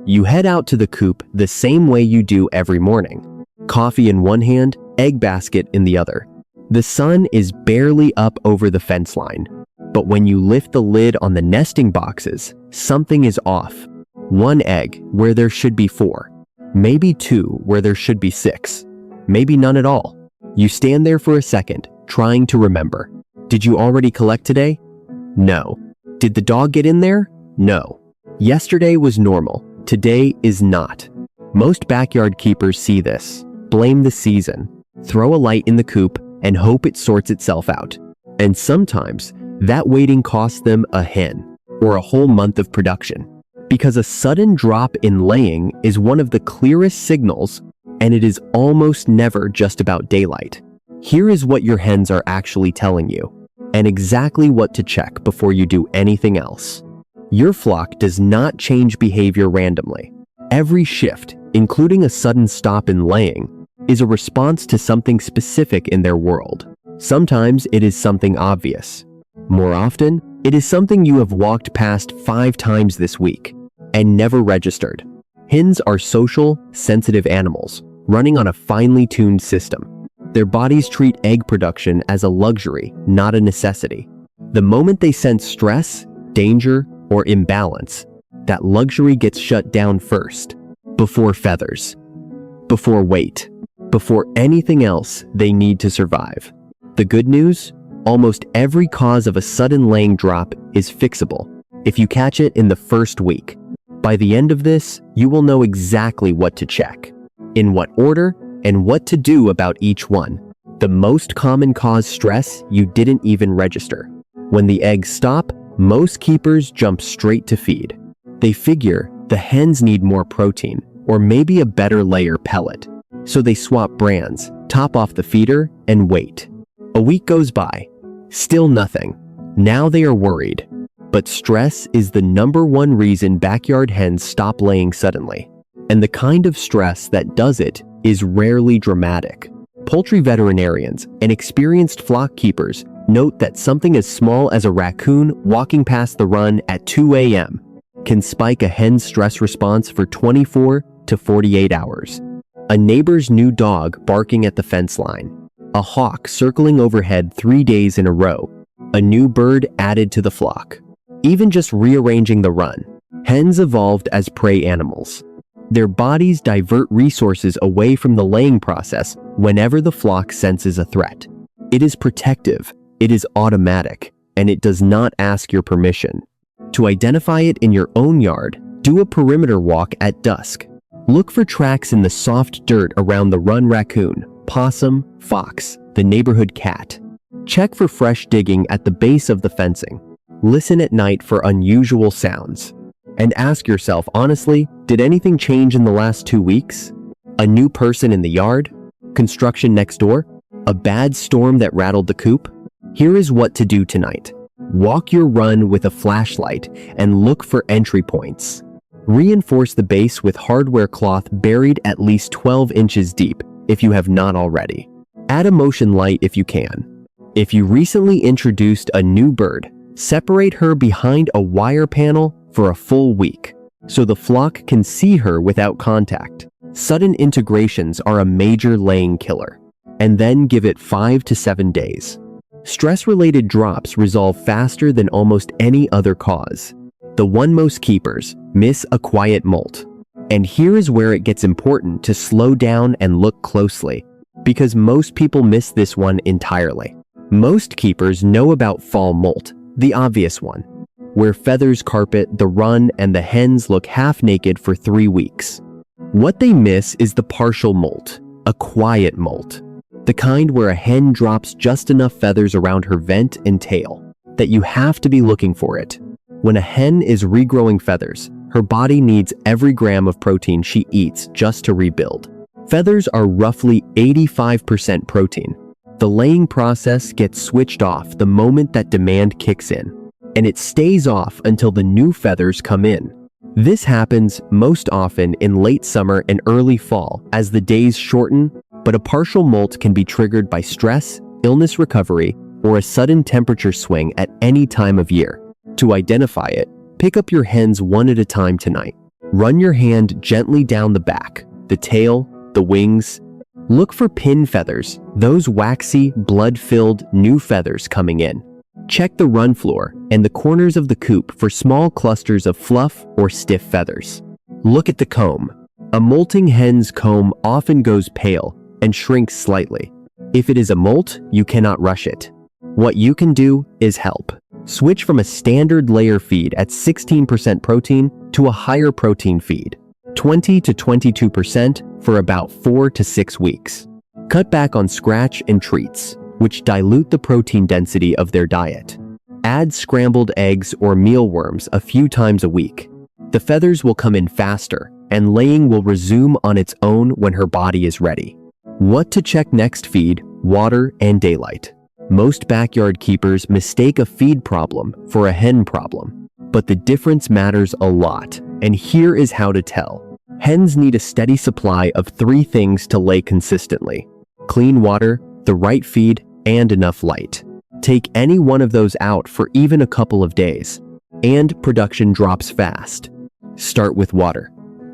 You head out to the coop the same way you do every morning. Coffee in one hand, egg basket in the other. The sun is barely up over the fence line. But when you lift the lid on the nesting boxes, something is off. One egg where there should be 4. Maybe 2 where there should be 6. Maybe none at all. You stand there for a second, trying to remember. Did you already collect today? No. Did the dog get in there? No. Yesterday was normal. Today is not. Most backyard keepers see this, blame the season, throw a light in the coop, and hope it sorts itself out. And sometimes, that waiting costs them a hen, or a whole month of production. Because a sudden drop in laying is one of the clearest signals, and it is almost never just about daylight. Here is what your hens are actually telling you, and exactly what to check before you do anything else. Your flock does not change behavior randomly. Every shift, including a sudden stop in laying, is a response to something specific in their world. Sometimes it is something obvious. More often, it is something you have walked past 5 times this week and never registered. Hens are social, sensitive animals, running on a finely tuned system. Their bodies treat egg production as a luxury, not a necessity. The moment they sense stress, danger, or imbalance, that luxury gets shut down first, before feathers, before weight, before anything else they need to survive. The good news? Almost every cause of a sudden laying drop is fixable if you catch it in the first week. By the end of this, you will know exactly what to check, in what order, and what to do about each one. The most common cause stress you didn't even register. When the eggs stop, most keepers jump straight to feed. They figure the hens need more protein, or maybe a better layer pellet. So they swap brands, top off the feeder, and wait. A week goes by. Still nothing. Now they are worried. But stress is the #1 reason backyard hens stop laying suddenly. And the kind of stress that does it is rarely dramatic. Poultry veterinarians and experienced flock keepers note that something as small as a raccoon walking past the run at 2 a.m. can spike a hen's stress response for 24 to 48 hours. A neighbor's new dog barking at the fence line. A hawk circling overhead 3 days in a row. A new bird added to the flock. Even just rearranging the run. Hens evolved as prey animals. Their bodies divert resources away from the laying process whenever the flock senses a threat. It is protective, it is automatic, and it does not ask your permission. To identify it in your own yard, do a perimeter walk at dusk. Look for tracks in the soft dirt around the run raccoon, possum, fox, the neighborhood cat. Check for fresh digging at the base of the fencing. Listen at night for unusual sounds. And ask yourself honestly, did anything change in the last 2 weeks? A new person in the yard? Construction next door? A bad storm that rattled the coop? Here is what to do tonight. Walk your run with a flashlight and look for entry points. Reinforce the base with hardware cloth buried at least 12 inches deep if you have not already. Add a motion light if you can. If you recently introduced a new bird, separate her behind a wire panel for a full week, so the flock can see her without contact. Sudden integrations are a major laying killer, and then give it 5 to 7 days. Stress-related drops resolve faster than almost any other cause. The one most keepers miss a quiet molt. And here is where it gets important to slow down and look closely, because most people miss this one entirely. Most keepers know about fall molt, the obvious one, where feathers carpet the run and the hens look half naked for 3 weeks. What they miss is the partial molt, a quiet molt, the kind where a hen drops just enough feathers around her vent and tail that you have to be looking for it. When a hen is regrowing feathers, her body needs every gram of protein she eats just to rebuild. Feathers are roughly 85% protein. The laying process gets switched off the moment that demand kicks in, and it stays off until the new feathers come in. This happens most often in late summer and early fall as the days shorten, but a partial molt can be triggered by stress, illness recovery, or a sudden temperature swing at any time of year. To identify it, pick up your hens one at a time tonight. Run your hand gently down the back, the tail, the wings. Look for pin feathers, those waxy, blood-filled new feathers coming in. Check the run floor and the corners of the coop for small clusters of fluff or stiff feathers. Look at the comb. A molting hen's comb often goes pale and shrinks slightly. If it is a molt, you cannot rush it. What you can do is help. Switch from a standard layer feed at 16% protein to a higher protein feed, 20 to 22% for about 4 to 6 weeks. Cut back on scratch and treats, which dilute the protein density of their diet. Add scrambled eggs or mealworms a few times a week. The feathers will come in faster, and laying will resume on its own when her body is ready. What to check next: feed, water, and daylight. Most backyard keepers mistake a feed problem for a hen problem, but the difference matters a lot, and here is how to tell. Hens need a steady supply of 3 things to lay consistently: clean water, the right feed, and enough light. Take any one of those out for even a couple of days, and production drops fast. Start with water.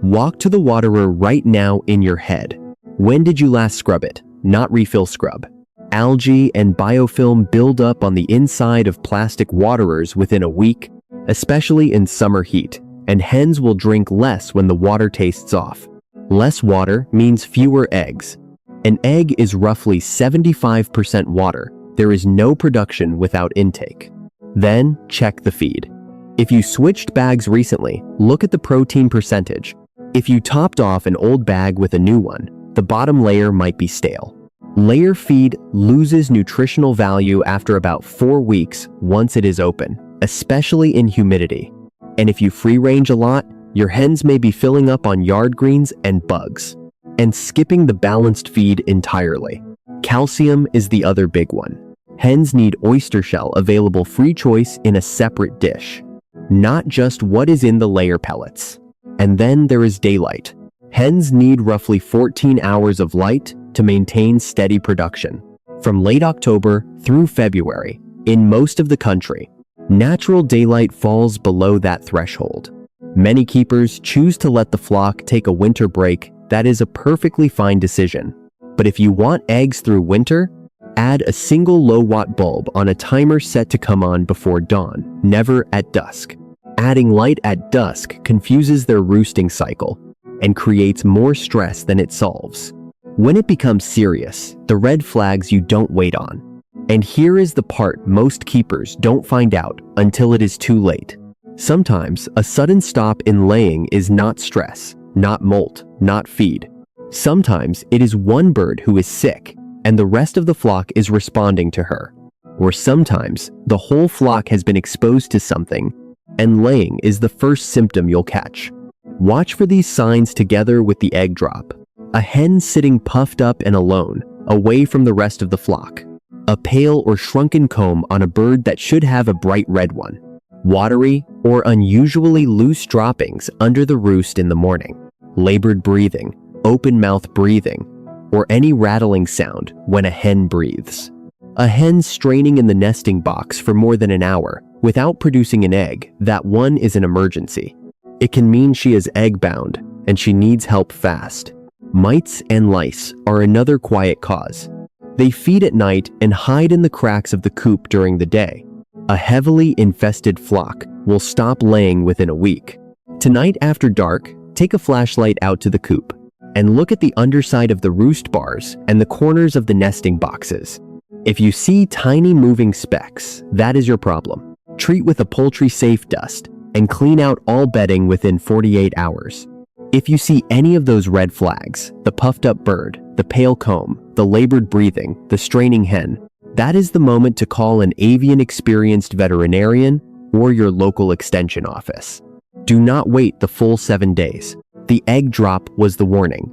Walk to the waterer right now in your head. When did you last scrub it? Not refill scrub. Algae and biofilm build up on the inside of plastic waterers within a week, especially in summer heat, and hens will drink less when the water tastes off. Less water means fewer eggs. An egg is roughly 75% water. There is no production without intake. Then check the feed. If you switched bags recently, look at the protein percentage. If you topped off an old bag with a new one, the bottom layer might be stale. Layer feed loses nutritional value after about 4 weeks once it is open, especially in humidity. And if you free range a lot, your hens may be filling up on yard greens and bugs, and skipping the balanced feed entirely. Calcium is the other big one. Hens need oyster shell available free choice in a separate dish, not just what is in the layer pellets. And then there is daylight. Hens need roughly 14 hours of light to maintain steady production. From late October through February, in most of the country, natural daylight falls below that threshold. Many keepers choose to let the flock take a winter break. That is a perfectly fine decision. But if you want eggs through winter, add a single low-watt bulb on a timer set to come on before dawn, never at dusk. Adding light at dusk confuses their roosting cycle and creates more stress than it solves. When it becomes serious, the red flags you don't wait on. And here is the part most keepers don't find out until it is too late. Sometimes a sudden stop in laying is not stress, not molt, not feed. Sometimes it is one bird who is sick, and the rest of the flock is responding to her. Or sometimes the whole flock has been exposed to something, and laying is the first symptom you'll catch. Watch for these signs together with the egg drop. A hen sitting puffed up and alone, away from the rest of the flock. A pale or shrunken comb on a bird that should have a bright red one. Watery or unusually loose droppings under the roost in the morning. Labored breathing, open mouth breathing, or any rattling sound when a hen breathes. A hen straining in the nesting box for more than an hour without producing an egg, that one is an emergency. It can mean she is egg-bound and she needs help fast. Mites and lice are another quiet cause. They feed at night and hide in the cracks of the coop during the day. A heavily infested flock will stop laying within a week. Tonight after dark, take a flashlight out to the coop and look at the underside of the roost bars and the corners of the nesting boxes. If you see tiny moving specks, that is your problem. Treat with a poultry-safe dust and clean out all bedding within 48 hours. If you see any of those red flags, the puffed up bird, the pale comb, the labored breathing, the straining hen, that is the moment to call an avian experienced veterinarian or your local extension office. Do not wait the full 7 days. The egg drop was the warning.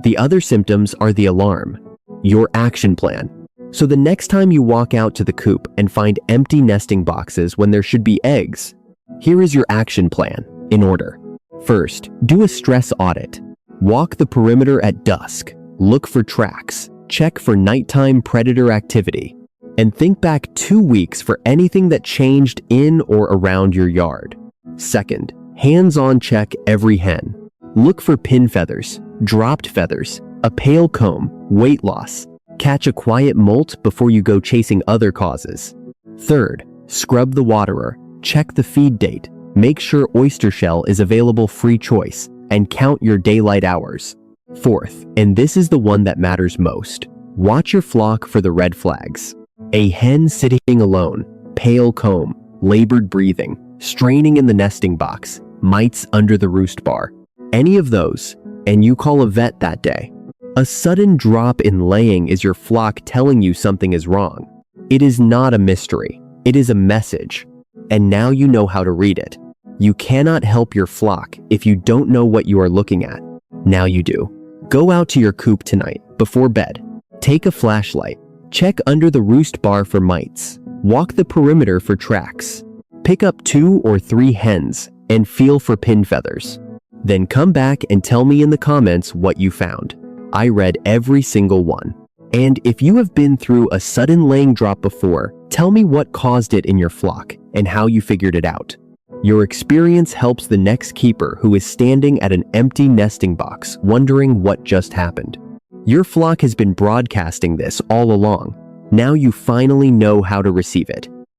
The other symptoms are the alarm, your action plan. So the next time you walk out to the coop and find empty nesting boxes when there should be eggs, here is your action plan, in order. First, do a stress audit. Walk the perimeter at dusk, look for tracks, check for nighttime predator activity, and think back 2 weeks for anything that changed in or around your yard. Second, Hands-on check every hen. Look for pin feathers, dropped feathers, a pale comb, weight loss. Catch a quiet molt before you go chasing other causes. Third, scrub the waterer. Check the feed date. Make sure oyster shell is available free choice, and count your daylight hours. Fourth, and this is the one that matters most, watch your flock for the red flags. A hen sitting alone, pale comb, labored breathing, straining in the nesting box, mites under the roost bar. Any of those, and you call a vet that day. A sudden drop in laying is your flock telling you something is wrong. It is not a mystery. It is a message. And now you know how to read it. You cannot help your flock if you don't know what you are looking at. Now you do. Go out to your coop tonight, before bed. Take a flashlight. Check under the roost bar for mites. Walk the perimeter for tracks. Pick up 2 or 3 hens and feel for pin feathers. Then come back and tell me in the comments what you found. I read every single one. And if you have been through a sudden laying drop before, tell me what caused it in your flock and how you figured it out. Your experience helps the next keeper who is standing at an empty nesting box wondering what just happened. Your flock has been broadcasting this all along. Now you finally know how to receive it.